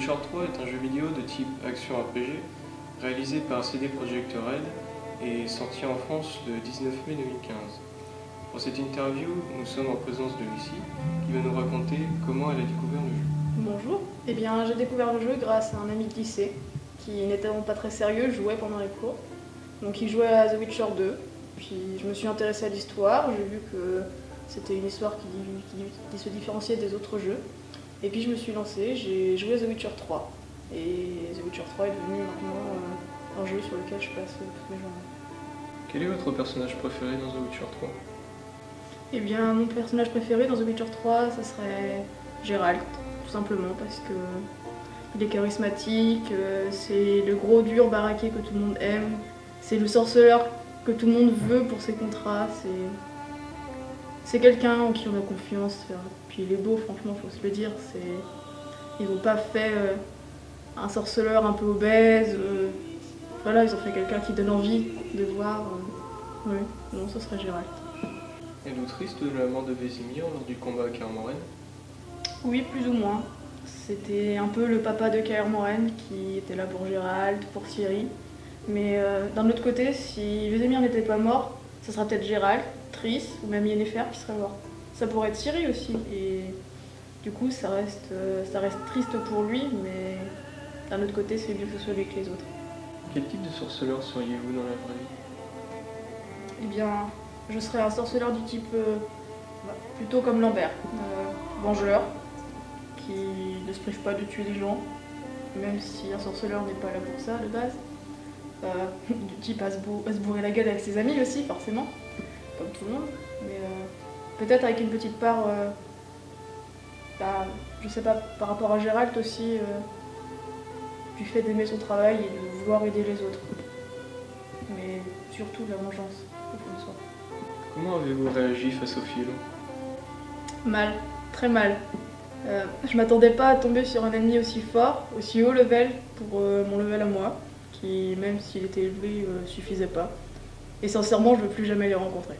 Witcher 3 est un jeu vidéo de type action RPG réalisé par CD Projekt Red et sorti en France le 19 mai 2015. Pour cette interview, nous sommes en présence de Lucie qui va nous raconter comment elle a découvert le jeu. Bonjour, eh bien j'ai découvert le jeu grâce à un ami de lycée qui, n'étant pas très sérieux, jouait pendant les cours. Donc il jouait à The Witcher 2, puis je me suis intéressée à l'histoire, j'ai vu que c'était une histoire qui se différenciait des autres jeux. Et puis je me suis lancée, j'ai joué à The Witcher 3. Et The Witcher 3 est devenu maintenant un jeu sur lequel je passe toutes mes journées. Quel est votre personnage préféré dans The Witcher 3 ? Eh bien mon personnage préféré dans The Witcher 3, ça serait Geralt, tout simplement parce que il est charismatique, c'est le gros dur baraqué que tout le monde aime, c'est le sorceleur que tout le monde veut pour ses contrats, c'est quelqu'un en qui on a confiance. Puis il est beau, franchement, faut se le dire. Ils n'ont pas fait un sorceleur un peu obèse. Voilà, ils ont fait quelqu'un qui donne envie de voir. Oui, non, ce serait Gérald. Êtes-vous triste de la mort de Vesemir lors du combat à Kaer Morhen ? Oui, plus ou moins. C'était un peu le papa de Kaer Morhen qui était là pour Gérald, pour Ciri. Mais d'un autre côté, si Vesemir n'était pas mort, ce serait peut-être Gérald, Triss ou même Yennefer qui serait mort. Ça pourrait être Ciri aussi. Et du coup, ça reste triste pour lui, mais d'un autre côté, c'est mieux que ce soit lui que les autres. Quel type de sorceleur seriez-vous dans la vraie vie ? Eh bien, je serais un sorceleur du type plutôt comme Lambert, vengeur, qui ne se prive pas de tuer les gens, même si un sorceleur n'est pas là pour ça de base. Du type à se bourrer la gueule avec ses amis aussi, forcément, comme tout le monde. Mais peut-être avec une petite part, je sais pas, par rapport à Gérald aussi, du fait d'aimer son travail et de vouloir aider les autres. Mais surtout la vengeance, au fond de soi. Comment avez-vous réagi face au fléau ? Mal, très mal. Je m'attendais pas à tomber sur un ennemi aussi fort, aussi haut level pour mon level à moi, qui même s'il était élevé, suffisait pas. Et sincèrement, je veux plus jamais les rencontrer.